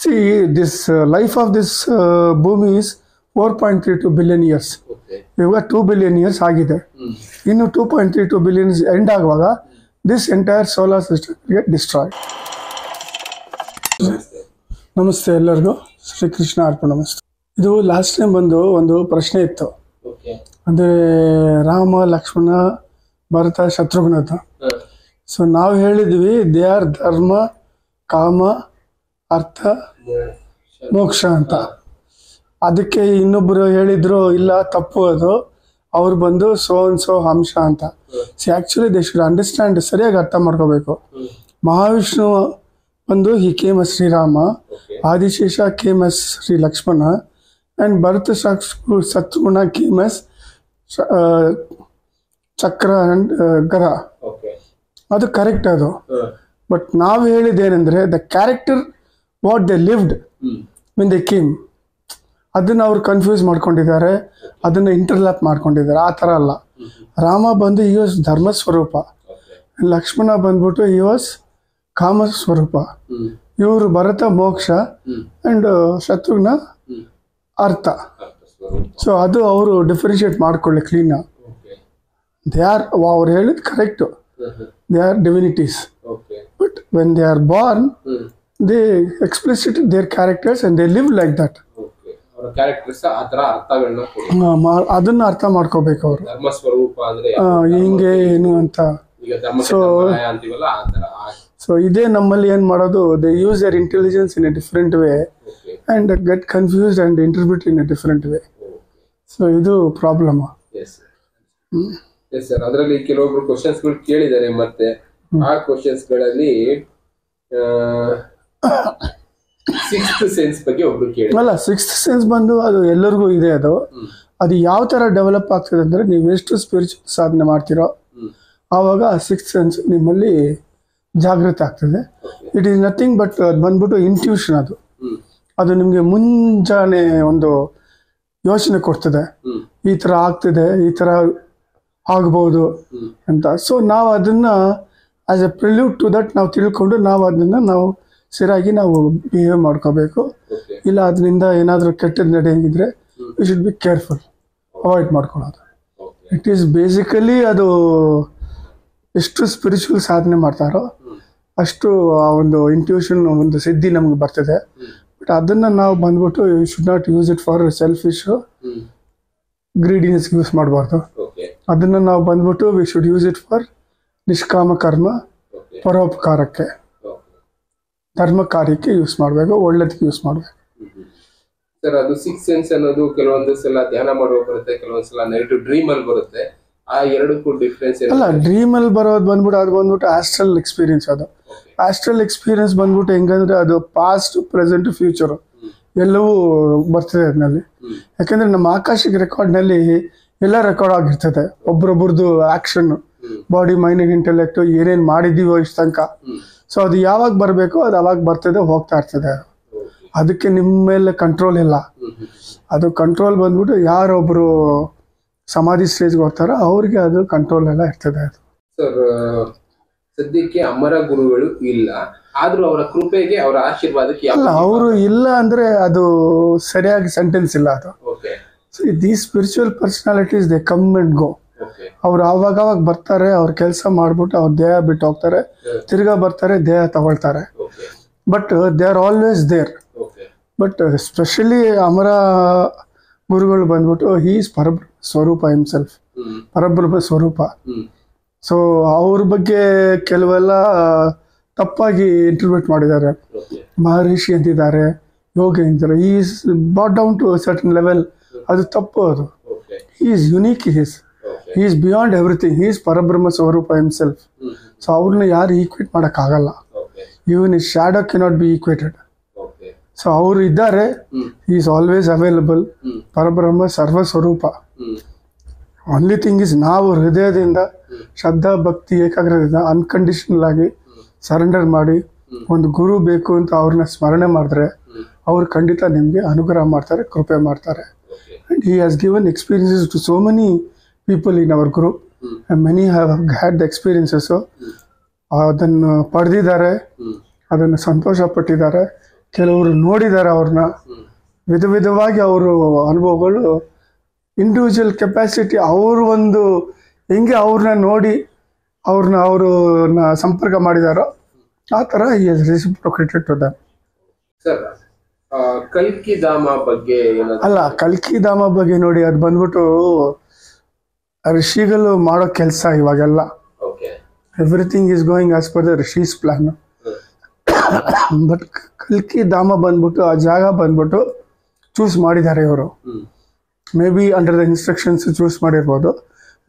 See, this life of this ಭೂಮಿ is 4.32 billion years. ಇವಾಗ 2 billion years ಆಗಿದೆ. ಇನ್ನು 2.32 billion ಎಂಡ್ ಆಗುವಾಗ this entire solar system get destroyed. ನಮಸ್ತೆ ಎಲ್ಲರಿಗೂ, ಶ್ರೀಕೃಷ್ಣ ಅರ್ಪಣ ನಮಸ್ತೆ. ಇದು ಲಾಸ್ಟ್ ಟೈಮ್ ಬಂದು ಒಂದು ಪ್ರಶ್ನೆ ಇತ್ತು, ಅಂದರೆ ರಾಮ, ಲಕ್ಷ್ಮಣ, ಭರತ, ಶತ್ರುಘ್ನ ಅಂತ. ಸೊ ನಾವು ಹೇಳಿದ್ವಿ ದೇ ಆರ್ ಧರ್ಮ, ಕಾಮ, ಅರ್ಥ, ಮೋಕ್ಷ ಅಂತ. ಅದಕ್ಕೆ ಇನ್ನೊಬ್ಬರು ಹೇಳಿದ್ರು ಇಲ್ಲ ತಪ್ಪು, ಅದು ಅವ್ರು ಬಂದು ಸೋ ಅಂಡ್ ಸೋ ಅಂಶ ಅಂತ. See actually they should understand, ಸರಿಯಾಗಿ ಅರ್ಥ ಮಾಡ್ಕೋಬೇಕು. ಮಹಾವಿಷ್ಣು ಬಂದು he came as Shrirama, Adishesha came as Shri Lakshmana, and Bharata Shatrughna came as chakra and gada. ಅದು ಕರೆಕ್ಟ್ ಅದು. ಬಟ್ ನಾವು ಹೇಳಿದ್ದೇನೆಂದರೆ the character what they lived when they came, ಅದನ್ನು ಅವ್ರು ಕನ್ಫ್ಯೂಸ್ ಮಾಡ್ಕೊಂಡಿದ್ದಾರೆ, ಅದನ್ನು ಇಂಟರ್ಲ್ಯಾಪ್ ಮಾಡ್ಕೊಂಡಿದ್ದಾರೆ. ಆ ಥರ ಅಲ್ಲ. ರಾಮ ಬಂದು ಈ ವಾಸ್ ಧರ್ಮ ಸ್ವರೂಪ, ಲಕ್ಷ್ಮಣ ಬಂದ್ಬಿಟ್ಟು ಈ ವಾಸ್ ಕಾಮ ಸ್ವರೂಪ, ಇವರು ಭರತ ಮೋಕ್ಷ, ಆ್ಯಂಡ್ ಶತ್ರುಘ್ನ ಅರ್ಥ. ಸೊ ಅದು ಅವರು ಡಿಫ್ರೆನ್ಶಿಯೇಟ್ ಮಾಡ್ಕೊಳ್ಳಿ ಕ್ಲೀನ್. ದೇ ಆರ್, ಅವ್ರು ಹೇಳಿದ್ correct, they are divinities. But when they are born they explicit their characters and they live like that. ಅದನ್ನ ಅರ್ಥ ಮಾಡ್ಕೋಬೇಕು ಅವರು, ಹಿಂಗೆ ಏನು ಅಂತ. ಸೊ ಇದೇ ನಮ್ಮಲ್ಲಿ ಏನ್ ಮಾಡೋದು, they use there intelligence in a different way and get confused and interpret in a different way. So ಇದು ಪ್ರಾಬ್ಲಮ್. ಅದರಲ್ಲಿ ಕೆಲವೊಬ್ರು ಕ್ವಶನ್ಸ್ ಗಳು ಕೇಳಿದ್ದಾರೆ, ಮತ್ತೆ ಆ ಕ್ವಶನ್ಸ್ ಗಳಲ್ಲಿ ಸಿಕ್ಸ್ತ್ ಸೆನ್ಸ್ ಬಗ್ಗೆ ಒಬ್ರು ಕೇಳಿ. ಅಲ್ಲ, ಸಿಕ್ಸ್ತ್ ಸೆನ್ಸ್ ಬಂದು ಅದು ಎಲ್ಲರಿಗೂ ಇದೆ. ಅದು ಯಾವ ತರ ಡೆವಲಪ್ ಆಗ್ತದೆ ಅಂದ್ರೆ, ನೀವು ಎಷ್ಟು ಸ್ಪಿರಿಚುವಲ್ ಸಾಧನೆ ಮಾಡ್ತೀರೋ ಆವಾಗ ಸಿಕ್ಸ್ತ್ ಸೆನ್ಸ್ ನಿಮ್ಮಲ್ಲಿ ಜಾಗೃತಿ ಆಗ್ತದೆ. ಇಟ್ ಈಸ್ ನಥಿಂಗ್ ಬಟ್ ಅದು ಬಂದ್ಬಿಟ್ಟು ಇಂಟ್ಯೂಷನ್. ಅದು ನಿಮ್ಗೆ ಮುಂಜಾನೆ ಒಂದು ಯೋಚನೆ ಕೊಡ್ತದೆ, ಈ ತರ ಆಗ್ತದೆ, ಈ ತರ ಆಗ್ಬೋದು ಅಂತ. ಸೊ ನಾವು ಅದನ್ನ as a prelude to that ನಾವು ತಿಳ್ಕೊಂಡು ನಾವು ಅದನ್ನ ನಾವು ಸರಿಯಾಗಿ ನಾವು ಬಿಹೇವ್ ಮಾಡ್ಕೋಬೇಕು. ಇಲ್ಲ ಅದರಿಂದ ಏನಾದರೂ ಕೆಟ್ಟದ್ದು ನಡೆಯಂಗಿದ್ರೆ we should be careful, avoid ಮಾಡ್ಕೊಳ್ಳೋದು. ಇಟ್ ಈಸ್ ಬೇಸಿಕಲಿ ಅದು ಎಷ್ಟು ಸ್ಪಿರಿಚುವಲ್ ಸಾಧನೆ ಮಾಡ್ತಾರೋ ಅಷ್ಟು ಆ ಒಂದು ಇಂಟ್ಯೂಷನ್, ಒಂದು ಸಿದ್ಧಿ ನಮ್ಗೆ ಬರ್ತದೆ. ಬಟ್ ಅದನ್ನು ನಾವು ಬಂದ್ಬಿಟ್ಟು you should not use it for selfish greediness use ಮಾಡಬಾರ್ದು. ಅದನ್ನು ನಾವು ಬಂದ್ಬಿಟ್ಟು we should use it for nishkama karma, ಪರೋಪಕಾರಕ್ಕೆ, ಧರ್ಮ ಕಾರ್ಯಕ್ಕೆ ಯೂಸ್ ಮಾಡಬೇಕು, ಒಳ್ಳೇದಕ್ಕೆ ಯೂಸ್ ಮಾಡಬೇಕು. ಸರ್, ಅದು ಸಿಕ್ಸ್ ಸೆನ್ಸ್ ಅನ್ನೋದು ಕೆಲವೊಂದು ಸಲ ಧ್ಯಾನ ಮಾಡುವಾಗ ಬರುತ್ತೆ, ಕೆಲವೊಂದು ಸಲ ನೈಟ್ ಡ್ರೀಮ್ ಅಲ್ಲಿ ಬರುತ್ತೆ. ಆ ಎರಡಕ್ಕೂ ಡಿಫ್ರೆನ್ಸ್ ಅಲ್ಲ, ಡ್ರೀಮ್ ಅಲ್ಲಿ ಬರೋದು ಬಂದ್ಬಿಟ್ಟು ಅದು ಬಂದ್ಬಿಟ್ಟು ಆಸ್ಟ್ರಲ್ ಎಕ್ಸ್ಪೀರಿಯನ್ಸ್. ಅದು ಆಸ್ಟ್ರಲ್ ಎಕ್ಸ್ಪೀರಿಯನ್ಸ್ ಬಂದ್ಬಿಟ್ಟು ಹೆಂಗಂದ್ರೆ ಅದು ಪಾಸ್ಟ್, ಪ್ರೆಸೆಂಟ್, ಫ್ಯೂಚರ್ ಎಲ್ಲವೂ ಬರ್ತದೆ ಅದರಲ್ಲಿ. ಯಾಕಂದ್ರೆ ನಮ್ಮ ಆಕಾಶಿಕ ರೆಕಾರ್ಡ್ನಲ್ಲಿ ಎಲ್ಲ ರೆಕಾರ್ಡ್ ಆಗಿರ್ತದೆ, ಒಬ್ರೊಬ್ರದ್ದು ಆಕ್ಷನ್, ಬಾಡಿ, ಮೈಂಡ್, ಇಂಟೆಲೆಕ್ಟ್, ಏನೇನು ಮಾಡಿದೀವೋ ಇಷ್ಟ ತನಕ. ಸೊ ಅದು ಯಾವಾಗ ಬರಬೇಕೋ ಅದು ಅವಾಗ ಬರ್ತದೆ, ಹೋಗ್ತಾ ಇರ್ತದೆ. ಅದಕ್ಕೆ ನಿಮ್ಮ ಮೇಲೆ ಕಂಟ್ರೋಲ್ ಇಲ್ಲ. ಅದು ಕಂಟ್ರೋಲ್ ಬಂದ್ಬಿಟ್ಟು ಯಾರೊಬ್ರು ಸಮಾಧಿ ಸ್ಟೇಜ್ಗೆ ಹೋಗ್ತಾರೋ ಅವ್ರಿಗೆ ಅದು ಕಂಟ್ರೋಲ್ ಎಲ್ಲ ಇರ್ತದೆ. ಅದು ಸರ್, ಸದ್ಯಕ್ಕೆ ಅಮರ ಗುರುಗಳು ಇಲ್ಲ, ಆದ್ರೂ ಅವರ ಕೃಪೆಗೆ, ಅವರ ಆಶೀರ್ವಾದಕ್ಕೆ ಅಲ್ಲ, ಅವರು ಇಲ್ಲ ಅಂದ್ರೆ ಅದು ಸರಿಯಾಗಿ ಸೆಂಟೆನ್ಸ್ ಇಲ್ಲ. ಅದು these spiritual personalities they come and go. ಅವ್ರು ಆವಾಗ ಬರ್ತಾರೆ, ಅವ್ರ ಕೆಲಸ ಮಾಡ್ಬಿಟ್ಟು ಅವ್ರ ದೇಹ ಬಿಟ್ಟು ಹೋಗ್ತಾರೆ, ತಿರ್ಗಾ ಬರ್ತಾರೆ, ದೇಹ ತಗೊಳ್ತಾರೆ. But they are always there. But specially ಅಮರ ಗುರುಗಳು ಬಂದ್ಬಿಟ್ಟು ಹಿ ಈಸ್ ಪರಬ್ರಹ್ಮ ಸ್ವರೂಪ ಹಿಮ್ಸೆಲ್ಫ್, ಪರಬ್ರಹ್ಮ ಸ್ವರೂಪ. ಸೊ ಅವ್ರ ಬಗ್ಗೆ ಕೆಲವೆಲ್ಲ ತಪ್ಪಾಗಿ ಇಂಟರ್ಪ್ರಿಟ್ ಮಾಡಿದ್ದಾರೆ. ಮಹರ್ಷಿ ಅಂತಿದ್ದಾರೆ, ಯೋಗ ಅಂತಾರೆ, ಈ is brought down to certain level. ಅದು ತಪ್ಪು. ಅದು he is unique, he is beyond everything. He is Parabrahma Swarupa himself. So ಅವ್ರನ್ನ ಯಾರು ಈಕ್ವೇಟ್ ಮಾಡೋಕ್ಕಾಗಲ್ಲ. Even his shadow cannot be equated. So ಅವರು ಇದ್ದಾರೆ, he is always available. ಪರಬ್ರಹ್ಮ ಸರ್ವ ಸ್ವರೂಪ. ಓನ್ಲಿ ಥಿಂಗ್ ಇಸ್ ನಾವು ಹೃದಯದಿಂದ ಶ್ರದ್ಧಾ ಭಕ್ತಿ ಏಕಾಗ್ರತೆಯಿಂದ ಅನ್ಕಂಡೀಷನಲ್ ಆಗಿ ಸರೆಂಡರ್ ಮಾಡಿ ಒಂದು ಗುರು ಬೇಕು ಅಂತ ಅವ್ರನ್ನ ಸ್ಮರಣೆ ಮಾಡಿದ್ರೆ ಅವ್ರು ಖಂಡಿತ ನಿಮಗೆ ಅನುಗ್ರಹ ಮಾಡ್ತಾರೆ, ಕೃಪೆ ಮಾಡ್ತಾರೆ. And he has given experiences to so many people in our group, and many have had the experiences. So ಅದನ್ನು ಪಡೆದಿದ್ದಾರೆ, ಅದನ್ನು ಸಂತೋಷ ಪಟ್ಟಿದ್ದಾರೆ. ಕೆಲವರು ನೋಡಿದ್ದಾರೆ ಅವ್ರನ್ನ, ವಿಧ ವಿಧವಾಗಿ ಅವರು ಅನುಭವಗಳು, ಇಂಡಿವಿಜುವಲ್ ಕೆಪಾಸಿಟಿ, ಅವರು ಒಂದು ಹೆಂಗೆ ಅವ್ರನ್ನ ನೋಡಿ ಅವ್ರನ್ನ ಸಂಪರ್ಕ ಮಾಡಿದಾರೋ ಆ ಥರ ಈ ರೆಸಿಪ್ರೊಕೇಟೆಡ್ ಟು ದಮ್. ಸರ್ ಕಲ್ಕಿ ಧಾಮ ಬಗ್ಗೆ ಅಲ್ಲ, ಕಲ್ಕಿ ಧಾಮ ಬಗ್ಗೆ ನೋಡಿ, ಅದು ಬಂದ್ಬಿಟ್ಟು ಋಷಿಗಳು ಮಾಡೋ ಕೆಲಸ ಇವಾಗೆಲ್ಲ. Everything is going as per the ಋಷೀಸ್ plan. But ಕಲ್ಕಿ ಧಾಮ ಬಂದ್ಬಿಟ್ಟು, ಆ ಜಾಗ ಬಂದ್ಬಿಟ್ಟು ಚೂಸ್ ಮಾಡಿದ್ದಾರೆ ಇವರು. May be under the instructions choose ಮಾಡಿರ್ಬೋದು.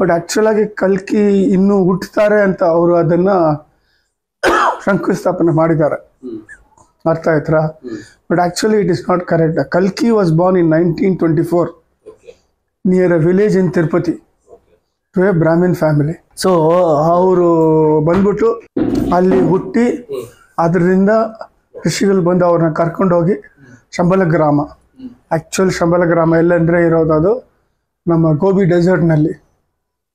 ಬಟ್ ಆಕ್ಚುಲ್ ಆಗಿ ಕಲ್ಕಿ ಇನ್ನೂ ಹುಟ್ಟುತ್ತಾರೆ ಅಂತ ಅವರು ಅದನ್ನ ಶಂಕುಸ್ಥಾಪನೆ ಮಾಡಿದ್ದಾರೆ. ಅರ್ಥ ಆಯ್ತಾ? But actually it is not correct. ಕಲ್ಕಿ was born in 1924 near a village in Tirupati to a brahmin family. So ಅವರು ಬಂದ್ಬಿಟ್ಟು ಅಲ್ಲಿ ಹುಟ್ಟಿ, ಅದರಿಂದ ಋಷಿಗಳು ಬಂದು ಅವ್ರನ್ನ ಕರ್ಕೊಂಡೋಗಿ ಶಂಬಲ ಗ್ರಾಮ, ಆಕ್ಚುಲ್ ಶಂಬಲ ಗ್ರಾಮ ಎಲ್ಲಂದ್ರೆ ಇರೋದು ಅದು ನಮ್ಮ ಗೋಬಿ ಡೆಸರ್ಟ್ನಲ್ಲಿ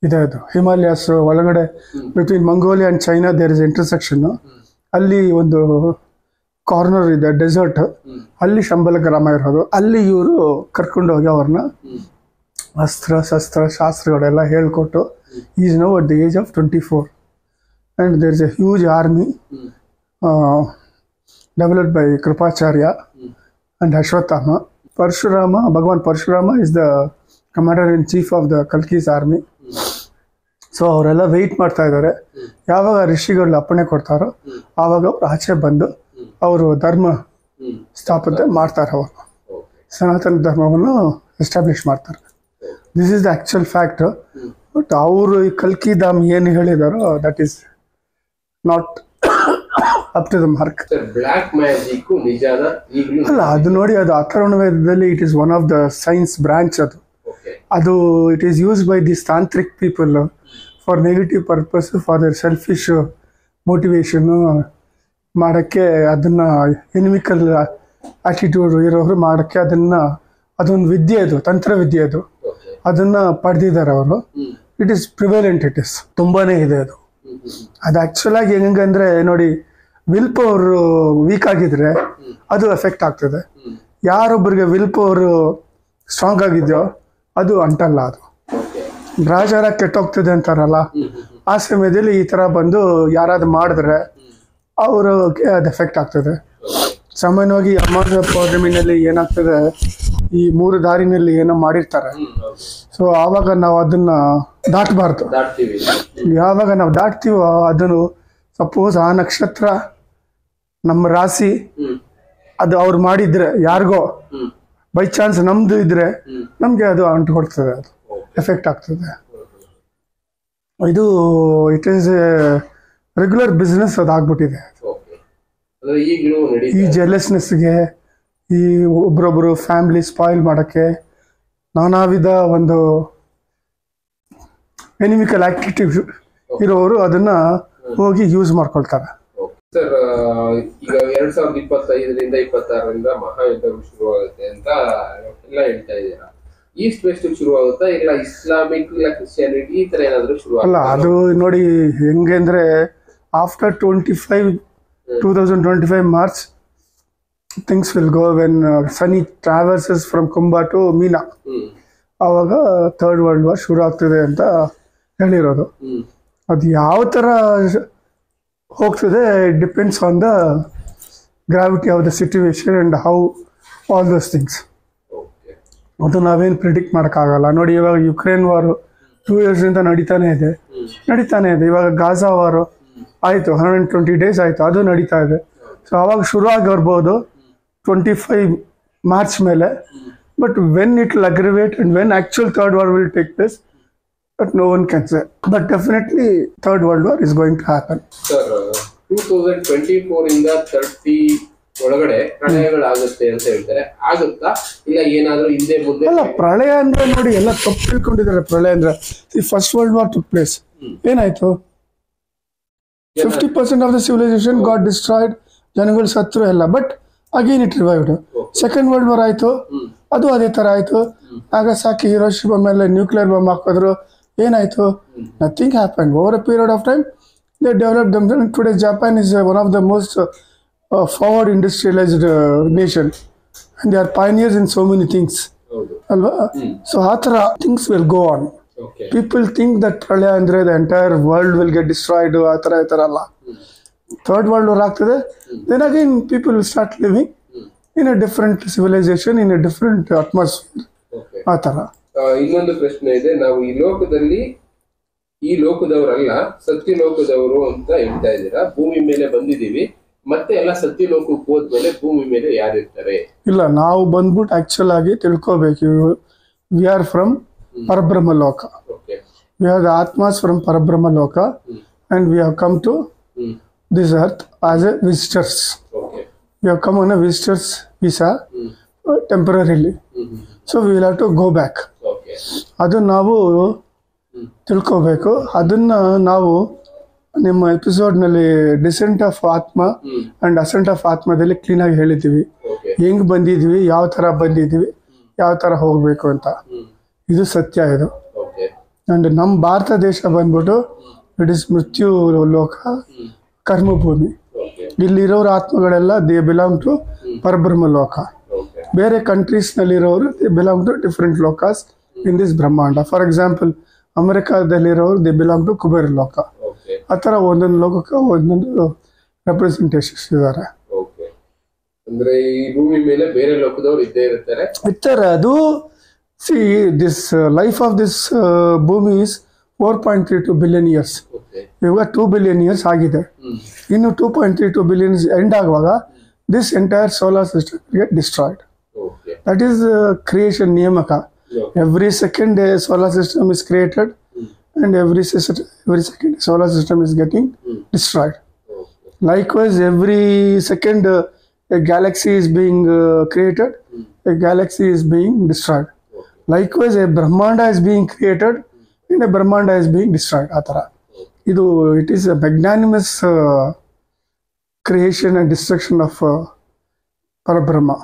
ಇದೆ. ಅದು ಹಿಮಾಲಯಾಸ್ ಒಳಗಡೆ between Mongolia and China there is intersection. ಅಲ್ಲಿ ಒಂದು ಕಾರ್ನರ್ ಇದೆ ಡೆಸರ್ಟ್, ಅಲ್ಲಿ ಶಂಬಲ ಗ್ರಾಮ ಇರೋದು. ಅಲ್ಲಿ ಇವರು ಕರ್ಕೊಂಡೋಗಿ ಅವ್ರನ್ನ ಅಸ್ತ್ರ ಶಸ್ತ್ರ ಶಾಸ್ತ್ರಗಳೆಲ್ಲ ಹೇಳ್ಕೊಟ್ಟು, is now at the age of 24 and there is a huge army developed by Kripacharya and Ashwatthama. Bhagwan Parashurama is the commander in chief of the Kalki's army. So ಅವರೆಲ್ಲ ವೆಯ್ಟ್ ಮಾಡ್ತಾ ಇದ್ದಾರೆ, ಯಾವಾಗ ಋಷಿಗಳು ಅಪ್ಪಣೆ ಕೊಡ್ತಾರೋ ಆವಾಗ ಅವ್ರು ಆಚೆ ಬಂದು ಅವರು ಧರ್ಮ ಸ್ಥಾಪನೆ ಮಾಡ್ತಾರೆ. ಅವರು ಸನಾತನ ಧರ್ಮವನ್ನು ಎಸ್ಟಾಬ್ಲಿಷ್ ಮಾಡ್ತಾರೆ. This is the actual fact. But ಅವರು ಈ ಕಲ್ಕಿ ಧಾಮ್ ಏನು ಹೇಳಿದಾರೋ that is not up to the mark. ಅಲ್ಲ, ಅದು ನೋಡಿ, ಅದು ಅಥರ್ವಣ ವೇದದಲ್ಲಿ it is one of the science branch. ಅದು it is use by this tantric people for negative purpose, for their selfish motivation ಮಾಡೋಕ್ಕೆ, ಅದನ್ನ ಎನಿಮಿಕಲ್ ಆಟಿಟ್ಯೂಡ್ ಇರೋರು ಮಾಡೋಕ್ಕೆ ಅದೊಂದು ವಿದ್ಯೆ, ಅದು ತಂತ್ರ ವಿದ್ಯೆ, ಅದನ್ನ ಪಡೆದಿದ್ದಾರೆ ಅವರು. It is prevalent, it is ತುಂಬಾನೇ ಇದೆ ಅದು. ಅದು ಆಕ್ಚುಲ್ ಆಗಿ ಹೆಂಗಂದ್ರೆ ನೋಡಿ, ವಿಲ್ ಪವರ್ ವೀಕ್ ಆಗಿದ್ರೆ ಅದು ಎಫೆಕ್ಟ್ ಆಗ್ತದೆ. ಯಾರೊಬ್ಬರಿಗೆ ವಿಲ್ ಪವರ್ ಸ್ಟ್ರಾಂಗ್ ಆಗಿದೆಯೋ ಅದು ಅಂಟಲ್ಲ. ಅದು ಗ್ರಾಚಾರ ಕೆಟ್ಟೋಗ್ತದೆ ಅಂತಾರಲ್ಲ, ಆ ಸಮಯದಲ್ಲಿ ಈ ತರ ಬಂದು ಯಾರಾದ್ರು ಮಾಡಿದ್ರೆ ಅವ್ರಿಗೆ ಅದು ಎಫೆಕ್ಟ್ ಆಗ್ತದೆ. ಸಾಮಾನ್ಯವಾಗಿ ಅಮಾವಾಸ್ಯೆ ಪೌರ್ಣಿಮೆಯಲ್ಲಿ ಏನಾಗ್ತದೆ, ಈ 3 ದಾರಿನಲ್ಲಿ ಏನೋ ಮಾಡಿರ್ತಾರೆ. ಸೊ ಆವಾಗ ನಾವು ಅದನ್ನ ದಾಟಬಾರ್ದು. ಯಾವಾಗ ನಾವು ದಾಟ್ತೀವೋ, ಅದನ್ನು ಸಪೋಸ್ ಆ ನಕ್ಷತ್ರ ನಮ್ಮ ರಾಶಿ ಅದು ಅವ್ರು ಮಾಡಿದ್ರೆ, ಯಾರಿಗೋ ಬೈ ಚಾನ್ಸ್ ನಮ್ದು ಇದ್ರೆ ನಮ್ಗೆ ಅದು ಅಂಟುಕೊಡ್ತದೆ, ಅದು ಎಫೆಕ್ಟ್ ಆಗ್ತದೆ. ಇದು it is a regular business ಅದಾಗ್ಬಿಟ್ಟಿದೆ. ಈ ಜೆಲಸ್ನೆಸ್ಗೆ, ಈ ಒಬ್ರೊಬ್ರು ಫ್ಯಾಮಿಲಿ ಸ್ಪಾಯಿಲ್ ಮಾಡೋಕ್ಕೆ, ನಾನಾ ವಿಧ ಒಂದು ಎನಿಮಿಕಲ್ ಆಕ್ಟಿವಿಟಿ ಇರೋರು ಅದನ್ನ ಹೋಗಿ ಯೂಸ್ ಮಾಡ್ಕೊಳ್ತಾರೆ. ಸರ್, ಈಗ 2025ರಿಂದ 26ರಿಂದ ಮಹಾಯುದ್ಧಗಳು ಶುರುವಾಗುತ್ತೆ ಅಂತ ಎಲ್ಲ ಹೇಳ್ತಾ ಇದ್ದೀರಾ. ಈಸ್ಟ್ ವೆಸ್ಟ್ ಶುರುವಾಗುತ್ತಾ, ಇಲ್ಲ ಇಸ್ಲಾಮಿಕ್ ಇಲ್ಲ ಕ್ರಿಶ್ಚಿಯಾನಿಟಿ ಈ ತರ ಏನಾದ್ರು ಶುರು? ಅಲ್ಲ, ಅದು ನೋಡಿ ಹೆಂಗೆ ಅಂದ್ರೆ after 2025 March things will go when Sunny ಟ್ರಾವೆಲ್ಸಸ್ from Kumbh to ಮೀನಾ. ಆವಾಗ ಥರ್ಡ್ ವರ್ಲ್ಡ್ ವಾರ್ ಶುರು ಆಗ್ತದೆ ಅಂತ ಹೇಳಿರೋದು. ಅದು ಯಾವ ತರ ಹೋಗ್ತದೆ, it depends on the gravity of the situation and how all those things. ಅದು ನಾವೇನು ಪ್ರಿಡಿಕ್ಟ್ ಮಾಡೋಕ್ಕಾಗಲ್ಲ. ನೋಡಿ, ಇವಾಗ ಯುಕ್ರೇನ್ ವಾರು 2 years ಇಂದ ನಡೀತಾನೆ ಇದೆ. ಇವಾಗ ಗಾಜಾ ವಾರು ಆಯಿತು, 120 days ಆಯಿತು, ಅದು ನಡೀತಾ ಇದೆ. ಸೊ ಅವಾಗ ಶುರು ಆಗಿ ಬರ್ಬೋದು 25 ಮಾರ್ಚ್ ಮೇಲೆ. But when it will aggravate and when actual third war will take place, but no one can say. But definitely third world war is going to happen. Sir, 2024 ಇಂದ 30 ಒಳಗಡೆ ಪ್ರಳಯಗಳಾಗುತ್ತೆ ಅಂತ ಹೇಳ್ತಾರೆ. ಆಗುತ್ತಾ, ಇಲ್ಲ ಏನಾದ್ರೂ ಹಿಂದೆ ಮುಂದೆ? ಅಲ್ಲ, ಪ್ರಳಯ ಅಂದ್ರೆ ನೋಡಿ, ಎಲ್ಲ ತಪ್ಪು ತಿಳ್ಕೊಂಡಿದ್ದಾರೆ. ಪ್ರಳಯ ಅಂದ್ರೆ first world war took place. ಏನಾಯ್ತು? 50% of the civilization got destroyed, ಜನಗಳು ಸತ್ರು ಎಲ್ಲ. But again it revived. Second world war ಆಯ್ತು, ಅದು ಅದೇ ತರ ಆಯ್ತು. ನಾಗಸಾಕಿ ಹಿರೋಶಿಮಾ ಮೇಲೆ ನ್ಯೂಕ್ಲಿಯರ್ ಬಾಂಬ್ ಹಾಕಿದ್ರು, ಏನಾಯ್ತು? Nothing happen. Over a period of time they develop them. Today Japan is one of the most forward industrialized nation and they are pioneers in so many things ಹೌದು. ಅಲ್ವಾ. So ಆ ಥರ things will go on. Okay. People think that pralaya ಅಂದರೆ the entire world will get destroyed, ಆ ಥರ ಅಲ್ಲ. Third world war ಆಗ್ತದೆ, then again people will start living in a different civilisation, in a different atmosphere, okay. ಆ ಥರ. ಇನ್ನೊಂದು ಪ್ರಶ್ನೆ ಇದೆ. ನಾವು ಈ ಲೋಕದಲ್ಲಿ ಈ ಲೋಕದವರಲ್ಲ ಸತ್ಯಲೋಕದವರು ಅಂತ ಹೇಳ್ತಾ ಇದ್ದೀರಾ. ಭೂಮಿ ಮೇಲೆ ಬಂದಿದ್ದೀವಿ, ಮತ್ತೆ ಎಲ್ಲ ಸತ್ಯಲೋಕಕ್ಕೆ ಹೋದ್ಮೇಲೆ ಭೂಮಿ ಮೇಲೆ ಯಾರಿರ್ತಾರೆ? ಇಲ್ಲ, ನಾವು ಬಂದ್ಬಿಟ್ಟು ಆಕ್ಚುಲ್ ಆಗಿ ತಿಳ್ಕೋಬೇಕು. We are from Parabrahma loka. We are the atmas from Parabrahma loka and we have come to this earth as a visitors. We have come on a visitors visa temporarily. So we will have to go back. ಅದು ನಾವು ತಿಳ್ಕೋಬೇಕು. ಅದನ್ನ ನಾವು ನಿಮ್ಮ ಎಪಿಸೋಡ್ನಲ್ಲಿ descent of atma and ascent of ಆತ್ಮದಲ್ಲಿ ಕ್ಲೀನಾಗಿ ಹೇಳಿದ್ದೀವಿ. ಹೆಂಗ್ ಬಂದಿದ್ವಿ, ಯಾವ ಥರ ಬಂದಿದ್ವಿ, ಯಾವ ಥರ ಹೋಗಬೇಕು ಅಂತ. ಇದು ಸತ್ಯ ಇದು. ಅಂಡ್ ನಮ್ಮ ಭಾರತ ದೇಶ ಬಂದ್ಬಿಟ್ಟು ಇಟ್ ಇಸ್ ಮೃತ್ಯು ಲೋಕ, ಕರ್ಮಭೂಮಿ. ಇಲ್ಲಿರೋರ ಆತ್ಮಗಳೆಲ್ಲ ದೇ ಬಿಲಾಂಗ್ ಟು ಪರಬ್ರಹ್ಮ ಲೋಕ. ಬೇರೆ ಕಂಟ್ರೀಸ್ನಲ್ಲಿರೋರು ದೇ ಬಿಲಾಂಗ್ ಟು ಡಿಫ್ರೆಂಟ್ ಲೋಕಾಸ್ ಇನ್ ದಿಸ್ ಬ್ರಹ್ಮಾಂಡ. ಫಾರ್ ಎಕ್ಸಾಂಪಲ್ ಅಮೆರಿಕಾದಲ್ಲಿರೋರು ದೇ ಬಿಲಾಂಗ್ ಟು ಕುಬೇರ ಲೋಕ. ಆ ಥರ ಒಂದೊಂದು ಲೋಕಕ್ಕೆ ಒಂದೊಂದು ರೆಪ್ರೆಸೆಂಟೇಷನ್ಸ್ ಇದ್ದಾರೆ. ಅಂದ್ರೆ ಈ ಭೂಮಿ ಮೇಲೆ ಬೇರೆ ಲೋಕದವ್ರು ಇರ್ತಾರೆ. ಅದು see this life of this bhoomi is 4.32 billion years. ಇವಾಗ 2 ಬಿಲಿಯನ್ ಇಯರ್ಸ್ ಆಗಿದೆ. ಇನ್ನು 2.32 ಬಿಲಿಯನ್ ಎಂಡ್ ಆಗುವಾಗ this entire solar system get destroyed. That is creation ನಿಯಮಕ. Every second a solar system is created and every second solar system is getting destroyed. Likewise, every second a galaxy is being created, a galaxy is being destroyed. Likewise, a Brahmanda is being created and a Brahmanda is being destroyed. Atara. It is a magnanimous creation and destruction of Parabrahma.